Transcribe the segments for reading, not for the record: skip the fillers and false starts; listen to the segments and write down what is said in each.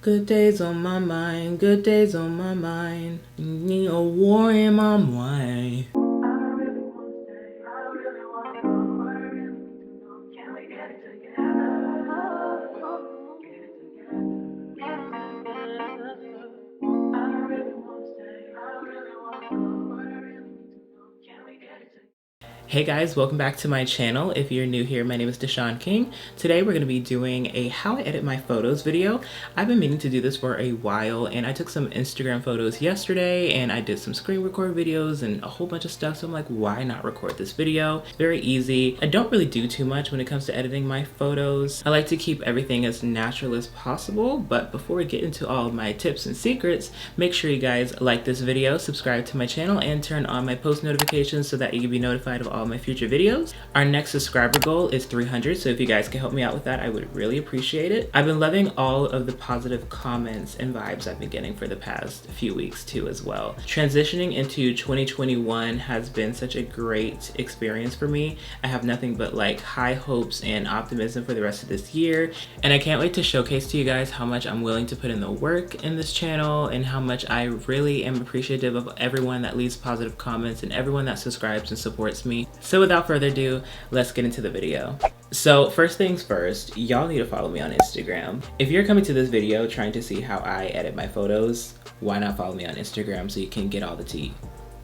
Good days on my mind, good days on my mind. Need a war in my mind. Hey guys, welcome back to my channel. If you're new here, my name is Dishon King. Today we're going to be doing a how I edit my photos video. I've been meaning to do this for a while, and I took some Instagram photos yesterday and I did some screen record videos and a whole bunch of stuff, so I'm like, why not record this video? Very easy. I don't really do too much when it comes to editing my photos. I like to keep everything as natural as possible, but before we get into all of my tips and secrets, make sure you guys like this video, subscribe to my channel, and turn on my post notifications so that you can be notified of all my future videos. Our next subscriber goal is 300, so if you guys can help me out with that, I would really appreciate it. I've been loving all of the positive comments and vibes I've been getting for the past few weeks too as well. Transitioning into 2021 has been such a great experience for me. I have nothing but like high hopes and optimism for the rest of this year, and I can't wait to showcase to you guys how much I'm willing to put in the work in this channel and how much I really am appreciative of everyone that leaves positive comments and everyone that subscribes and supports me. So without further ado, let's get into the video. So first things first, y'all need to follow me on Instagram. If you're coming to this video trying to see how I edit my photos, why not follow me on Instagram so you can get all the tea?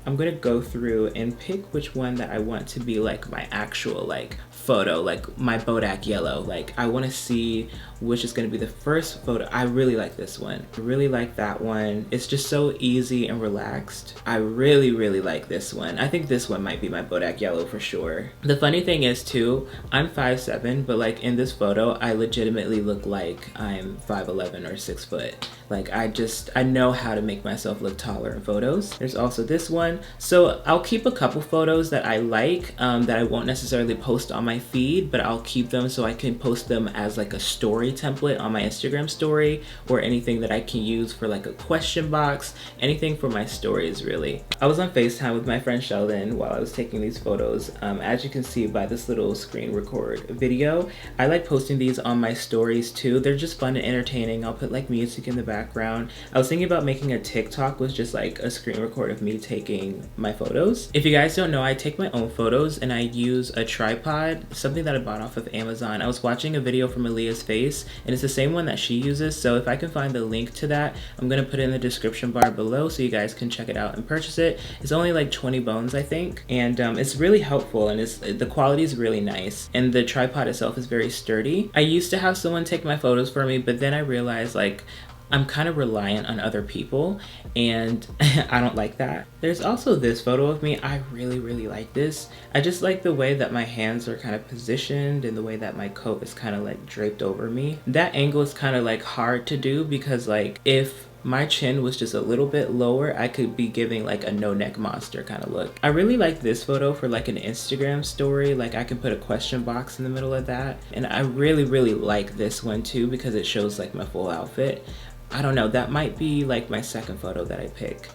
I'm gonna go through and pick which one that I want to be like my actual like photo, like my Bodak yellow. Like I wanna see which is gonna be the first photo. I really like this one. I really like that one. It's just so easy and relaxed. I really like this one. I think this one might be my Bodak yellow for sure. The funny thing is too, I'm 5'7", but like in this photo, I legitimately look like I'm 5'11" or 6 foot. Like I know how to make myself look taller in photos. There's also this one. So I'll keep a couple photos that I like that I won't necessarily post on my feed, but I'll keep them so I can post them as like a story template on my Instagram story, or anything that I can use for like a question box, anything for my stories really. I was on FaceTime with my friend Sheldon while I was taking these photos. As you can see by this little screen record video, I like posting these on my stories too. They're just fun and entertaining. I'll put like music in the background. I was thinking about making a TikTok with just like a screen record of me taking my photos. If you guys don't know, I take my own photos and I use a tripod, something that I bought off of Amazon. I was watching a video from Aaliyah's Face and it's the same one that she uses, so if I can find the link to that, I'm gonna put it in the description bar below so you guys can check it out and purchase it. It's only like 20 bones I think, and it's really helpful, and the quality is really nice, and the tripod itself is very sturdy. I used to have someone take my photos for me, but then I realized like I'm kind of reliant on other people, and I don't like that. There's also this photo of me. I really like this. I just like the way that my hands are kind of positioned and the way that my coat is kind of like draped over me. That angle is kind of like hard to do because like if my chin was just a little bit lower, I could be giving like a no-neck monster kind of look. I really like this photo for like an Instagram story. Like I can put a question box in the middle of that. And I really like this one too because it shows like my full outfit. I don't know, that might be like my second photo that I pick.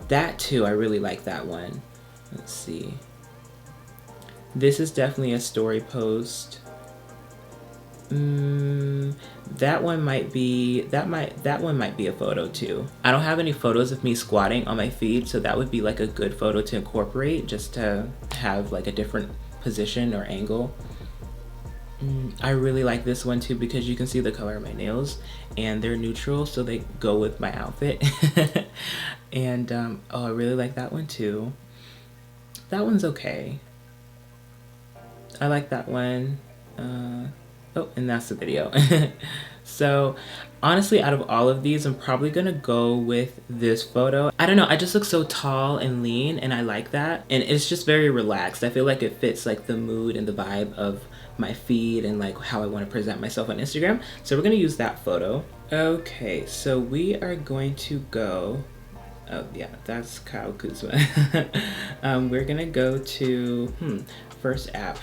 That too, I really like that one. Let's see. This is definitely a story post. That one might be a photo too. I don't have any photos of me squatting on my feed, so that would be like a good photo to incorporate just to have like a different position or angle. I really like this one too because you can see the color of my nails and they're neutral, so they go with my outfit. And oh, I really like that one too. That one's okay. I like that one. Oh, and that's the video. So honestly, out of all of these, I'm probably gonna go with this photo. I don't know, I just look so tall and lean and I like that. And it's just very relaxed. I feel like it fits like the mood and the vibe of my feed and like how I want to present myself on Instagram. So we're gonna use that photo. Okay, so we are going to go, oh yeah, that's Kyle Kuzma. We're gonna go to, first app.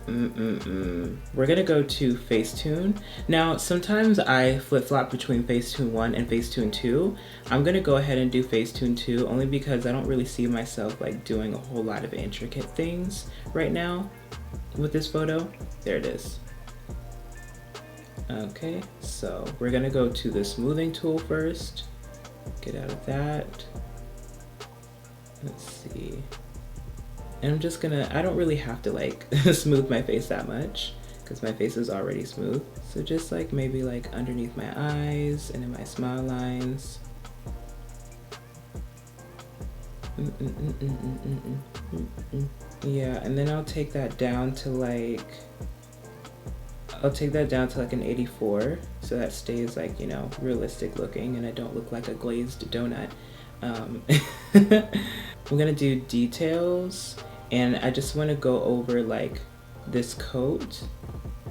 We're gonna go to Facetune. Now, sometimes I flip-flop between Facetune 1 and Facetune 2. I'm gonna go ahead and do Facetune 2 only because I don't really see myself like doing a whole lot of intricate things right now with this photo. There it is. Okay, so we're gonna go to the smoothing tool first. Get out of that. Let's see. And I'm just gonna, I don't really have to like smooth my face that much because my face is already smooth. So just like maybe like underneath my eyes and in my smile lines. Yeah, and then I'll take that down to like, an 84, so that stays like, you know, realistic looking and I don't look like a glazed donut. I'm gonna do details, and I just want to go over like this coat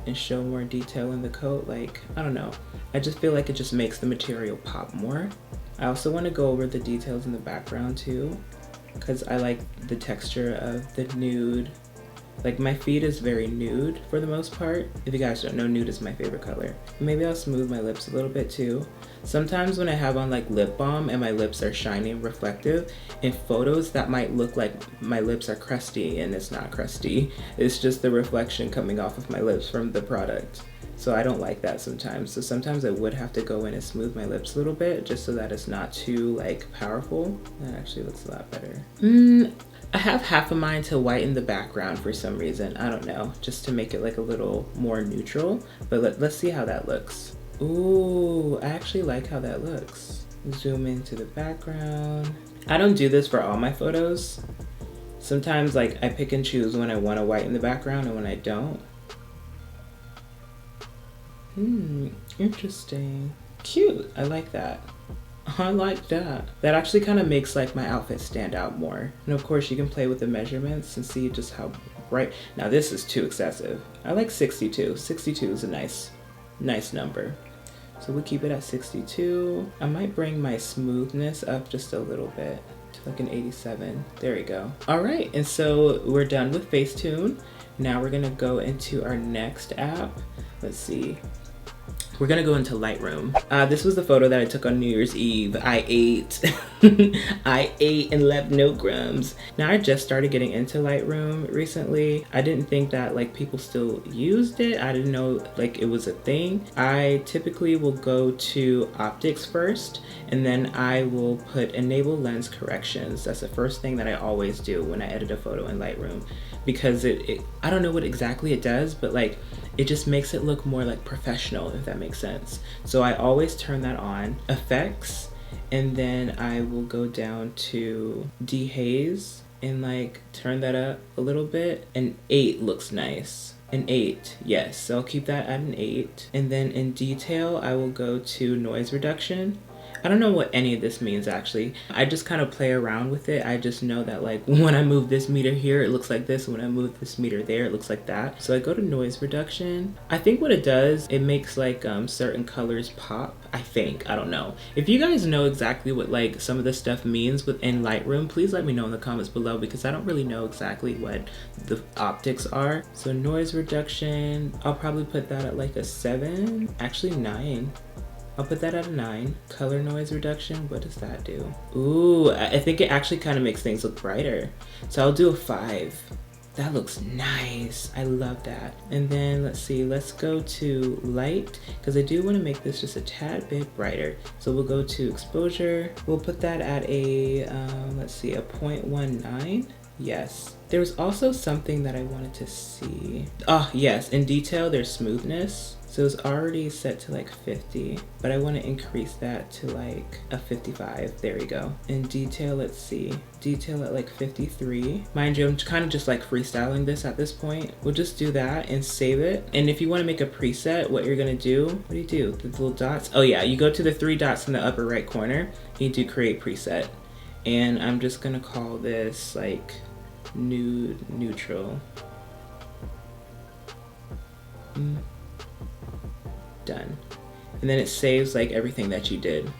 and show more detail in the coat. Like, I don't know, I just feel like it just makes the material pop more. I also want to go over the details in the background too, because I like the texture of the nude. Like, my feed is very nude for the most part. If you guys don't know, nude is my favorite color. Maybe I'll smooth my lips a little bit too. Sometimes when I have on like lip balm and my lips are shiny and reflective, in photos that might look like my lips are crusty, and it's not crusty. It's just the reflection coming off of my lips from the product. So I don't like that sometimes. So sometimes I would have to go in and smooth my lips a little bit just so that it's not too like powerful. That actually looks a lot better. I have half a mind to whiten the background for some reason. I don't know, just to make it like a little more neutral. But let's see how that looks. Ooh, I actually like how that looks. Zoom into the background. I don't do this for all my photos. Sometimes like I pick and choose when I want to whiten the background and when I don't. Interesting. Cute, I like that. I like that. That actually kind of makes like my outfit stand out more. And of course you can play with the measurements and see just how bright. Now this is too excessive. I like 62. 62 is a nice number. So we'll keep it at 62. I might bring my smoothness up just a little bit to like an 87. There we go. All right, and so we're done with Facetune. Now we're gonna go into our next app. Let's see. We're gonna go into Lightroom. This was the photo that I took on New Year's Eve. I ate. I ate and left no crumbs. Now I just started getting into Lightroom recently. I didn't think that like people still used it. I didn't know like it was a thing. I typically will go to optics first, and then I will put enable lens corrections. That's the first thing that I always do when I edit a photo in Lightroom, because I don't know what exactly it does, but like it just makes it look more like professional, if that makes sense. So I always turn that on. Effects, and then I will go down to dehaze and like turn that up a little bit. An 8 looks nice. An 8, yes, so I'll keep that at an 8. And then in detail, I will go to noise reduction. I don't know what any of this means actually. I just kind of play around with it. I just know that like when I move this meter here, it looks like this. And when I move this meter there, it looks like that. So I go to noise reduction. I think what it does, it makes like certain colors pop, I think. I don't know. If you guys know exactly what like some of this stuff means within Lightroom, please let me know in the comments below, because I don't really know exactly what the optics are. So noise reduction, I'll probably put that at like a 7, actually 9. I'll put that at a 9. Color noise reduction, what does that do? Ooh, I think it actually kind of makes things look brighter. So I'll do a 5. That looks nice. I love that. And then let's see, let's go to light, because I do want to make this just a tad bit brighter. So we'll go to exposure. We'll put that at a, let's see, a 0.19. Yes. There was also something that I wanted to see. Oh, yes. In detail, there's smoothness. So it's already set to like 50, but I want to increase that to like a 55. There we go. In detail, let's see. Detail at like 53. Mind you, I'm kind of just like freestyling this at this point. We'll just do that and save it. And if you want to make a preset, what you're going to do, what do you do? The little dots? Oh yeah, you go to the 3 dots in the upper right corner. You do create preset. And I'm just going to call this like nude neutral. Done. And then it saves like everything that you did.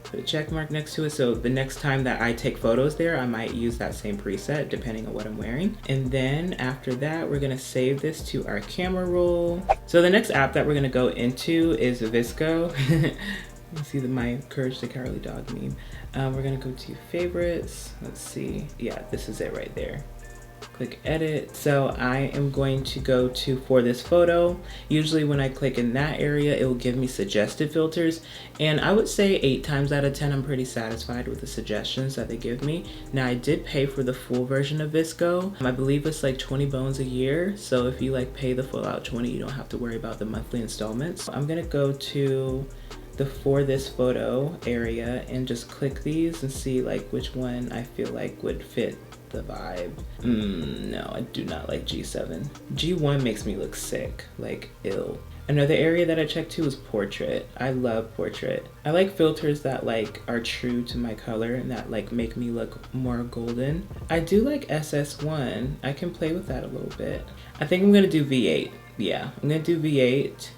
Put a check mark next to it, so the next time that I take photos there, I might use that same preset depending on what I'm wearing. And then after that, we're gonna save this to our camera roll. So the next app that we're gonna go into is VSCO. You see my Courage the Cowardly Dog meme. We're gonna go to favorites. Let's see. Yeah, this is it right there. click edit. So I am going to go to for this photo. Usually when I click in that area, it will give me suggested filters. And I would say 8 times out of 10, I'm pretty satisfied with the suggestions that they give me. Now I did pay for the full version of VSCO. I believe it's like 20 bones a year. So if you like pay the full out 20, you don't have to worry about the monthly installments. I'm gonna go to the for this photo area and just click these and see like which one I feel like would fit the vibe. No, I do not like G7. G1 makes me look sick, like ill. Another area that I checked too is portrait. I love portrait. I like filters that like are true to my color and that like make me look more golden. I do like SS1. I can play with that a little bit. I think I'm gonna do V8. Yeah, I'm gonna do V8.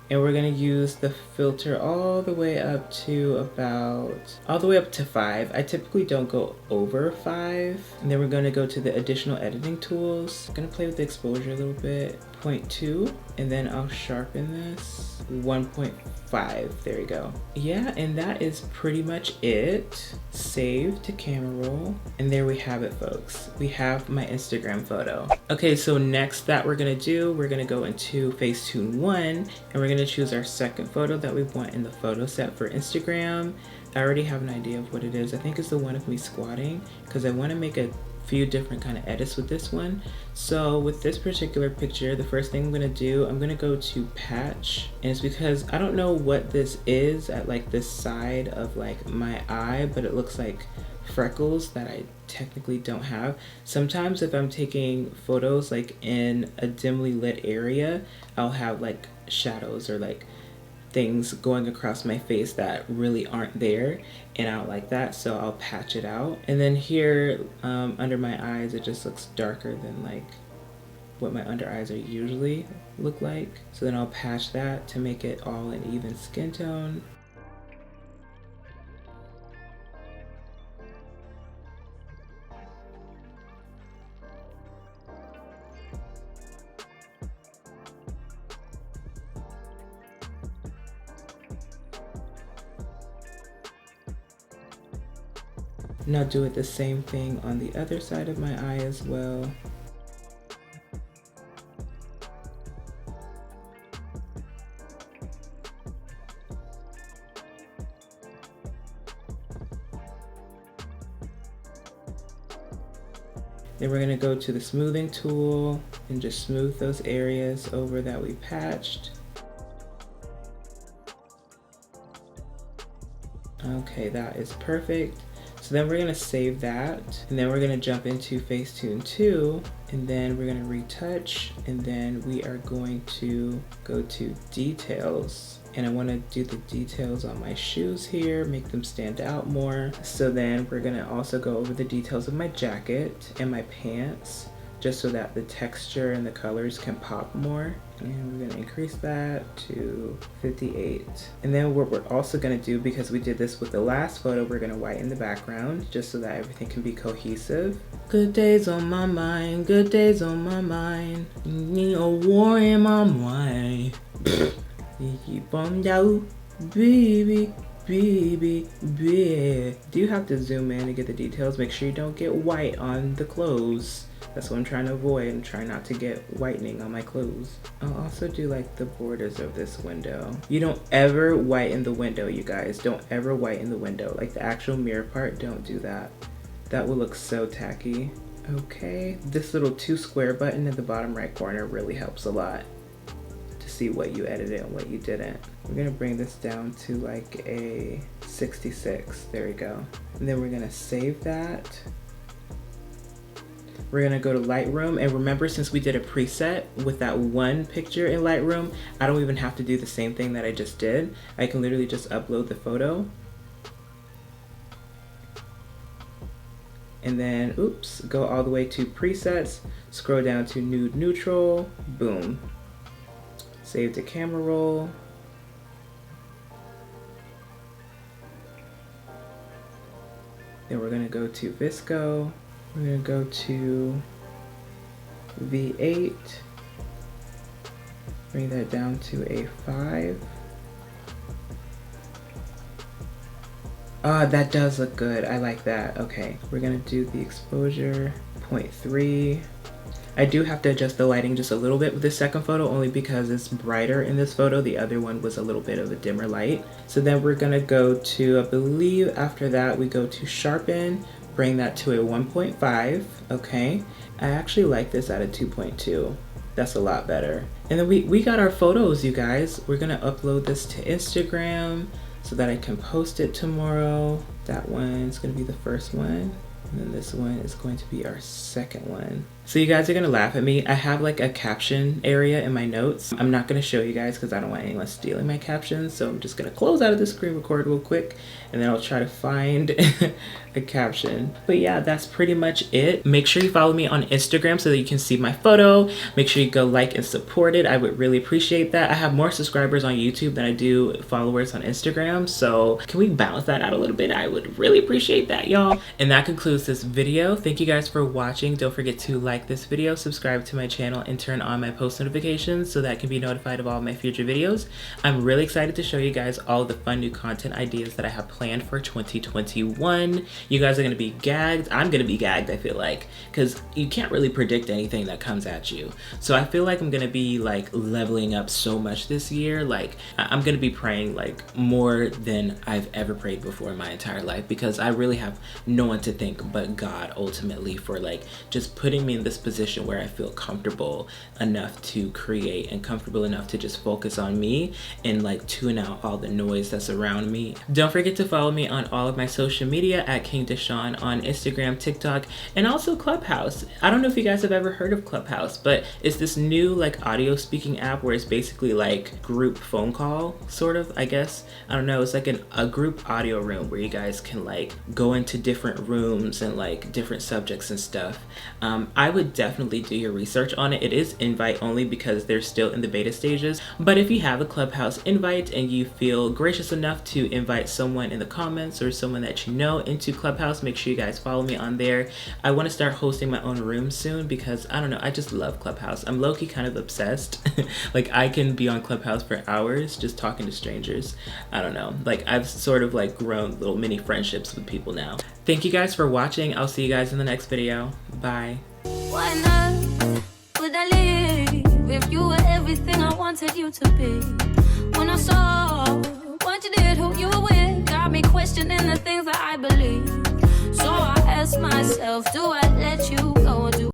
And we're gonna use the filter all the way up to 5. I typically don't go over 5. And then we're gonna go to the additional editing tools. I'm gonna play with the exposure a little bit, 0.2, and then I'll sharpen this, 1.5, there we go. Yeah, and that is pretty much it. Save to camera roll, and there we have it, folks. We have my Instagram photo. Okay, so next that we're gonna go into Facetune 1, and we're gonna choose our second photo that we want in the photo set for Instagram. I already have an idea of what it is. I think it's the one of me squatting, because I wanna make a few different kind of edits with this one. So with this particular picture, the first thing I'm gonna do, I'm gonna go to patch, and it's because I don't know what this is at like this side of like my eye, but it looks like freckles that I technically don't have. Sometimes if I'm taking photos like in a dimly lit area, I'll have like shadows or like things going across my face that really aren't there, and I don't like that, so I'll patch it out. And then here under my eyes, it just looks darker than like what my under eyes are usually look like. So then I'll patch that to make it all an even skin tone. Now do it the same thing on the other side of my eye as well. Then we're gonna go to the smoothing tool and just smooth those areas over that we patched. Okay, that is perfect. So then we're gonna save that, and then we're gonna jump into Facetune 2, and then we're gonna retouch, and then we are going to go to details. And I wanna do the details on my shoes here, make them stand out more. So then we're gonna also go over the details of my jacket and my pants, just so that the texture and the colors can pop more. And we're gonna increase that to 58. And then what we're also gonna do, because we did this with the last photo, we're gonna whiten the background just so that everything can be cohesive. Good days on my mind, good days on my mind. Need a war in my mind. Keep on down, baby. Baby. Do you have to zoom in to get the details? Make sure you don't get white on the clothes. That's what I'm trying to avoid. I'm trying not to get whitening on my clothes. I'll also do like the borders of this window. You don't ever whiten the window, you guys. Don't ever whiten the window. Like the actual mirror part, don't do that. That will look so tacky. Okay, this little 2 square button in the bottom right corner really helps a lot to see what you edited and what you didn't. We're gonna bring this down to like a 66. There we go. And then we're gonna save that. We're gonna go to Lightroom, and remember, since we did a preset with that one picture in Lightroom, I don't even have to do the same thing that I just did. I can literally just upload the photo. And then, oops, go all the way to presets, scroll down to nude neutral, boom. Save to camera roll. Then we're gonna go to VSCO. We're gonna go to V8, bring that down to a 5. That does look good. I like that. Okay, we're gonna do the exposure 2.3. I do have to adjust the lighting just a little bit with this second photo, only because it's brighter in this photo. The other one was a little bit of a dimmer light. So then we're gonna go to, I believe after that we go to sharpen, bring that to a 1.5, okay? I actually like this at a 2.2. That's a lot better. And then we got our photos, you guys. We're gonna upload this to Instagram so that I can post it tomorrow. That one's gonna be the first one. And then this one is going to be our second one. So you guys are gonna laugh at me. I have like a caption area in my notes. I'm not gonna show you guys because I don't want anyone stealing my captions. So I'm just gonna close out of the screen record real quick and then I'll try to find a caption. But yeah, that's pretty much it. Make sure you follow me on Instagram so that you can see my photo. Make sure you go like and support it. I would really appreciate that. I have more subscribers on YouTube than I do followers on Instagram. So can we balance that out a little bit? I would really appreciate that, y'all. And that concludes this video. Thank you guys for watching. Don't forget to like this video, subscribe to my channel, and turn on my post notifications so that I can be notified of all my future videos. I'm really excited to show you guys all the fun new content ideas that I have planned for 2021. You guys are gonna be gagged. I'm gonna be gagged, I feel like, because you can't really predict anything that comes at you. So I feel like I'm gonna be like leveling up so much this year. Like I'm gonna be praying like more than I've ever prayed before in my entire life, because I really have no one to thank but God ultimately for like just putting me in this position where I feel comfortable enough to create and comfortable enough to just focus on me and like tune out all the noise that's around me. Don't forget to follow me on all of my social media at King Dishon on Instagram, TikTok, and also Clubhouse. I don't know if you guys have ever heard of Clubhouse, but it's this new like audio speaking app where it's basically like group phone call, sort of, I guess. I don't know, it's like a group audio room where you guys can like go into different rooms and like different subjects and stuff. I would definitely do your research on it. It is invite only because they're still in the beta stages. But if you have a Clubhouse invite and you feel gracious enough to invite someone in the comments or someone that you know into Clubhouse, make sure you guys follow me on there. I want to start hosting my own room soon because I don't know, I just love Clubhouse. I'm low-key kind of obsessed. Like I can be on Clubhouse for hours just talking to strangers. I don't know, like I've sort of like grown little mini friendships with people now. Thank you guys for watching. I'll see you guys in the next video. Bye. Why not would I leave if you were everything I wanted you to be? When I saw what you did, who you were with, got me questioning the things that I believe. So I asked myself, do I let you go or do